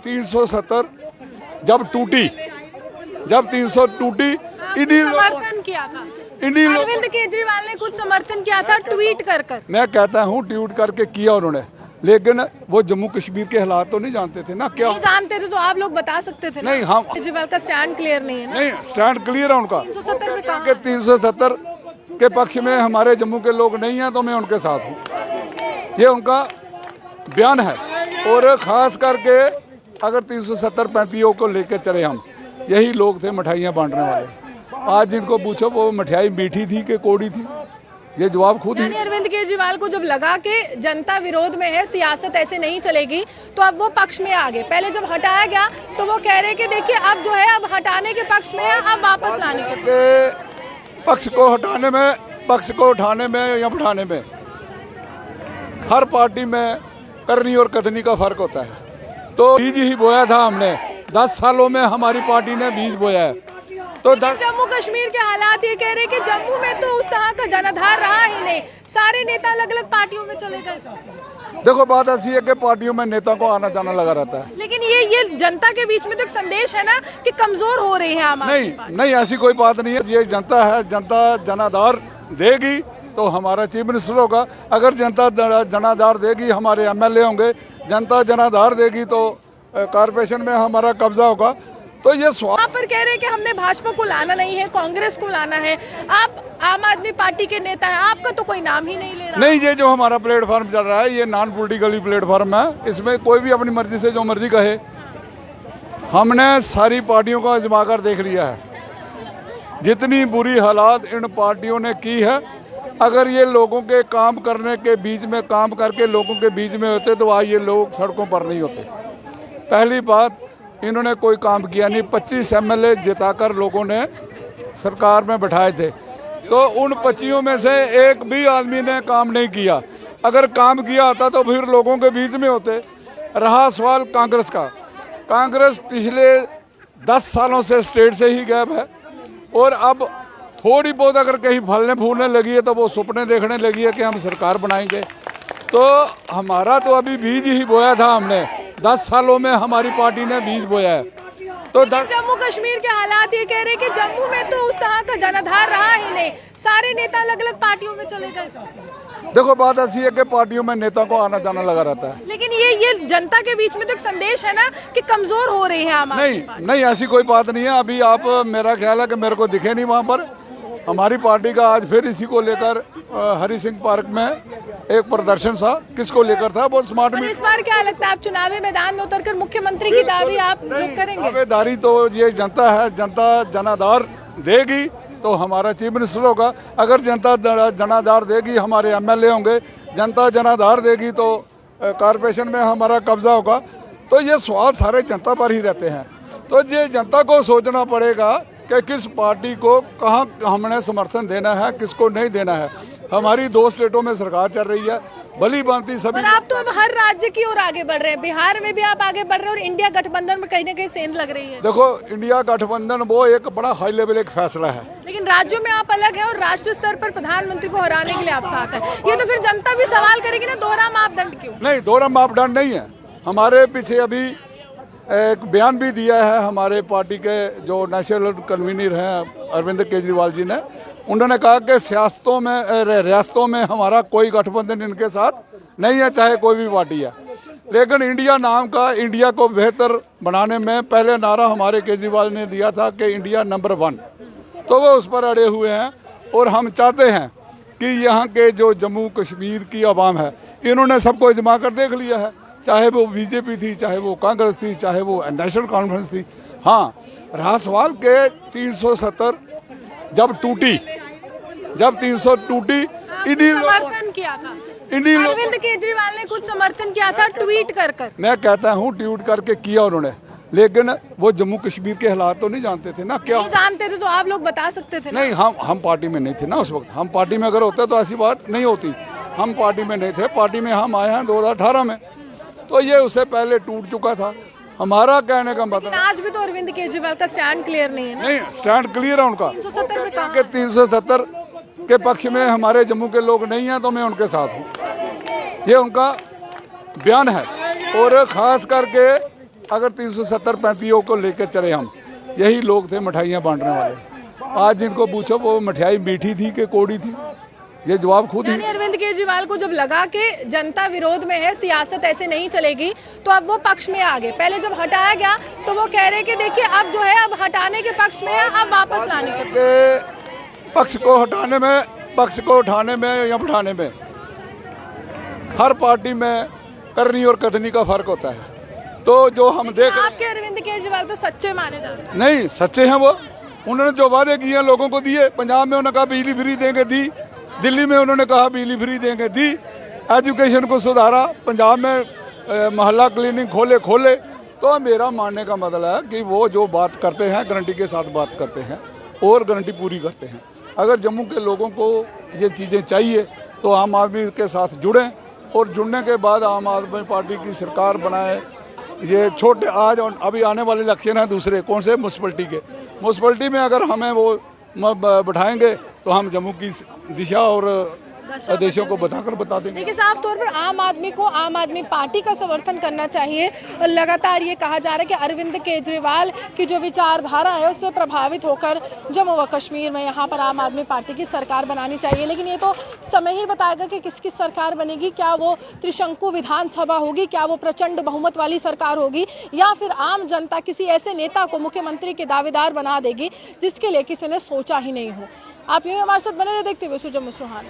370 जब 300 टूटी, इन्हीं समर्थन किया था। अरविंद केजरीवाल ने कुछ समर्थन किया था ट्वीट कर। मैं कहता हूँ ट्वीट करके किया उन्होंने, लेकिन वो जम्मू कश्मीर के हालात तो नहीं जानते थे ना। क्या नहीं जानते थे तो आप लोग बता सकते थे ना? नहीं, हम केजरीवाल का स्टैंड क्लियर नहीं है ना? नहीं, स्टैंड क्लियर है उनका। 370 में कहा? 370 के पक्ष में हमारे जम्मू के लोग नहीं हैं तो मैं उनके साथ हूँ, ये उनका बयान है। और खास करके अगर 370-35 को लेकर चले हम, यही लोग थे मिठाइयाँ बांटने वाले। आज जिनको पूछो वो मिठाई मीठी थी कि कोड़ी थी, ये जवाब खुद ही। अरविंद केजरीवाल को जब लगा कि जनता विरोध में है, सियासत ऐसे नहीं चलेगी, तो अब वो पक्ष में आ गए। पहले जब हटाया गया तो वो कह रहे कि देखिए अब जो है अब हटाने के पक्ष में है, अब वापस लाने के पक्ष को हटाने में, पक्ष को उठाने में या बढ़ाने में हर पार्टी में करनी और कथनी का फर्क होता है। तो बीज ही बोया था हमने, 10 सालों में हमारी पार्टी ने बीज बोया है। तो जम्मू कश्मीर के हालात ये कह रहे हैं कि जम्मू में तो उस तरह का जनाधार रहा ही नहीं, सारे नेता अलग अलग पार्टियों में चले गए। देखो बात ऐसी है कि पार्टियों में नेता को आना जाना लगा रहता है, लेकिन ये जनता के बीच में तो एक संदेश है ना कि कमजोर हो रही है आम आदमी पार्टी। नहीं, ऐसी कोई बात नहीं है। ये जनता है, जनता जनाधार देगी तो हमारा चीफ मिनिस्टर होगा। अगर जनता जनाधार देगी हमारे MLA होंगे, जनता जनाधार देगी तो कॉर्पोरेशन में हमारा कब्जा होगा। तो ये वहाँ पर कह रहे हैं कि हमने भाजपा को लाना नहीं है, कांग्रेस को लाना है। आप आम आदमी पार्टी के नेता हैं, आपका तो कोई नाम ही नहीं ले रहा। नहीं, ये जो हमारा प्लेटफॉर्म चल रहा है ये नॉन पॉलिटिकली प्लेटफॉर्म है, इसमें कोई भी अपनी मर्जी से जो मर्जी कहे। हमने सारी पार्टियों को आजमा कर देख लिया है, जितनी बुरी हालात इन पार्टियों ने की है। अगर ये लोगों के काम करने के बीच में, काम करके लोगों के बीच में होते तो आज ये लोग सड़कों पर नहीं होते। पहली बात, इन्होंने कोई काम किया नहीं। 25 MLA जिताकर लोगों ने सरकार में बैठाए थे, तो उन 25 में से एक भी आदमी ने काम नहीं किया। अगर काम किया होता तो फिर लोगों के बीच में होते। रहा सवाल कांग्रेस का, कांग्रेस पिछले 10 सालों से स्टेट से ही गायब है, और अब थोड़ी बहुत अगर कहीं फलने फूलने लगी है तो वो सपने देखने लगी है कि हम सरकार बनाएंगे। तो हमारा तो अभी बीज ही बोया था हमने, 10 सालों में हमारी पार्टी ने बीज बोया है। तो जम्मू कश्मीर के हालात ये कह रहे हैं कि जम्मू में तो उस तरह का जनाधार रहा ही नहीं, सारे नेता अलग अलग पार्टियों में चले गए। देखो बात ऐसी है कि पार्टियों में नेता को आना जाना लगा रहता है। लेकिन ये जनता के बीच में तो एक संदेश है ना कि कमजोर हो रही है आम आदमी पार्टी। नहीं, ऐसी कोई बात नहीं है। अभी आप, मेरा ख्याल है कि मेरे को दिखे नहीं वहाँ पर। हमारी पार्टी का आज फिर इसी को लेकर हरि सिंह पार्क में एक प्रदर्शन था। किसको लेकर था? बहुत स्मार्ट मीडिया। इस बार क्या लगता है आप चुनावी मैदान में उतरकर मुख्यमंत्री की दावी आप करेंगे? दावेदारी तो ये जनता है, जनता जनाधार देगी तो हमारा चीफ मिनिस्टर होगा। अगर जनता जनाधार देगी हमारे MLA होंगे, जनता जनाधार देगी तो कॉर्पोरेशन में हमारा कब्जा होगा। तो ये सवाल सारे जनता पर ही रहते हैं। तो ये जनता को सोचना पड़ेगा कि किस पार्टी को कहाँ हमने समर्थन देना है, किसको नहीं देना है। हमारी 2 स्टेटों में सरकार चल रही है, भली भांति सभी। आप तो अब हर राज्य की ओर आगे बढ़ रहे हैं, बिहार में भी आप आगे बढ़ रहे हैं और इंडिया गठबंधन में कहीं ना कहीं सेंध लग रही है। देखो, इंडिया गठबंधन वो एक बड़ा हाई लेवल एक फैसला है, लेकिन राज्यों में आप अलग है और राष्ट्रीय स्तर पर प्रधानमंत्री को हराने के लिए आप साथ हैं। ये तो फिर जनता भी सवाल करेगी ना, दोहरा मापदंड क्यों? नहीं, दोहरा मापदंड नहीं है। हमारे पीछे अभी एक बयान भी दिया है हमारे पार्टी के जो नेशनल कन्वीनर हैं अरविंद केजरीवाल जी ने। उन्होंने कहा कि रियासतों में हमारा कोई गठबंधन इनके साथ नहीं है, चाहे कोई भी पार्टी है। लेकिन इंडिया नाम का, इंडिया को बेहतर बनाने में पहले नारा हमारे केजरीवाल ने दिया था कि इंडिया नंबर 1, तो वो उस पर अड़े हुए हैं। और हम चाहते हैं कि यहाँ के जो जम्मू कश्मीर की आवाम है, इन्होंने सबको जमा कर देख लिया है, चाहे वो बीजेपी थी, चाहे वो कांग्रेस थी, चाहे वो नेशनल कॉन्फ्रेंस थी। हाँ, रहा सवाल के 370 जब 300 टूटी, इन्हीं समर्थन किया था। अरविंद केजरीवाल ने कुछ समर्थन किया था ट्वीट कर। मैं कहता हूँ ट्वीट करके किया उन्होंने, लेकिन वो जम्मू कश्मीर के हालात तो नहीं जानते थे ना। क्या नहीं जानते थे तो आप लोग बता सकते थे ना? नहीं, हम पार्टी में नहीं थे ना उस वक्त। हम पार्टी में अगर होते तो ऐसी बात नहीं होती। हम पार्टी में नहीं थे, पार्टी में हम आए हैं 2018 में, तो ये उससे पहले टूट चुका था। हमारा कहने का मतलब, आज भी तो अरविंद केजरीवाल का स्टैंड क्लियर नहीं है ना? नहीं, स्टैंड क्लियर है उनका। 370 में कहा? 370 के पक्ष में हमारे जम्मू के लोग नहीं हैं तो मैं उनके साथ हूँ, ये उनका बयान है। और खास करके अगर 370-35 को लेकर चले हम, यही लोग थे मिठाइयाँ बांटने वाले। आज जिनको पूछो वो मिठाई मीठी थी कि कौड़ी थी, ये जवाब खुद ही। यानी अरविंद केजरीवाल को जब लगा कि जनता विरोध में है, सियासत ऐसे नहीं चलेगी, तो अब वो पक्ष में आ गए। पहले जब हटाया गया तो वो कह रहे कि देखिए अब जो है अब हटाने के पक्ष में है, अब वापस लाने के पक्ष को हटाने में, पक्ष को उठाने में या बिठाने में हर पार्टी में करनी और कथनी का फर्क होता है। तो जो हम देख रहे आपके अरविंद केजरीवाल तो सच्चे माने जाते हैं। नहीं, सच्चे हैं वो। उन्होंने जो वादे किए हैं लोगों को दिए। पंजाब में उन्होंने कहा बिजली फ्री देंगे, दी। दिल्ली में उन्होंने कहा बिजली फ्री देंगे, दी। एजुकेशन को सुधारा, पंजाब में मोहल्ला क्लिनिक खोले। तो मेरा मानने का मतलब है कि वो जो बात करते हैं गारंटी के साथ बात करते हैं और गारंटी पूरी करते हैं। अगर जम्मू के लोगों को ये चीज़ें चाहिए तो आम आदमी के साथ जुड़ें और जुड़ने के बाद आम आदमी पार्टी की सरकार बनाए। ये छोटे आज अभी आने वाले इलेक्शन हैं दूसरे, कौन से, म्यूनसिपलिटी के। म्यूनसिपलिटी में अगर हमें वो बैठाएंगे तो हम जम्मू की दिशा और देशों को बता देंगे। देखिए, साफ तौर पर आम आदमी को आम आदमी पार्टी का समर्थन करना चाहिए। लगातार ये कहा जा रहा है कि अरविंद केजरीवाल की जो विचारधारा है उससे प्रभावित होकर जम्मू व कश्मीर में यहाँ पर आम आदमी पार्टी की सरकार बनानी चाहिए। लेकिन ये तो समय ही बताएगा कि किसकी सरकार बनेगी। क्या वो त्रिशंकु विधानसभा होगी, क्या वो प्रचंड बहुमत वाली सरकार होगी, या फिर आम जनता किसी ऐसे नेता को मुख्यमंत्री के दावेदार बना देगी जिसके लिए किसी ने सोचा ही नहीं हो। आप यूँ हमारे साथ बने रहे, देखते हुए जम्मू सुहान।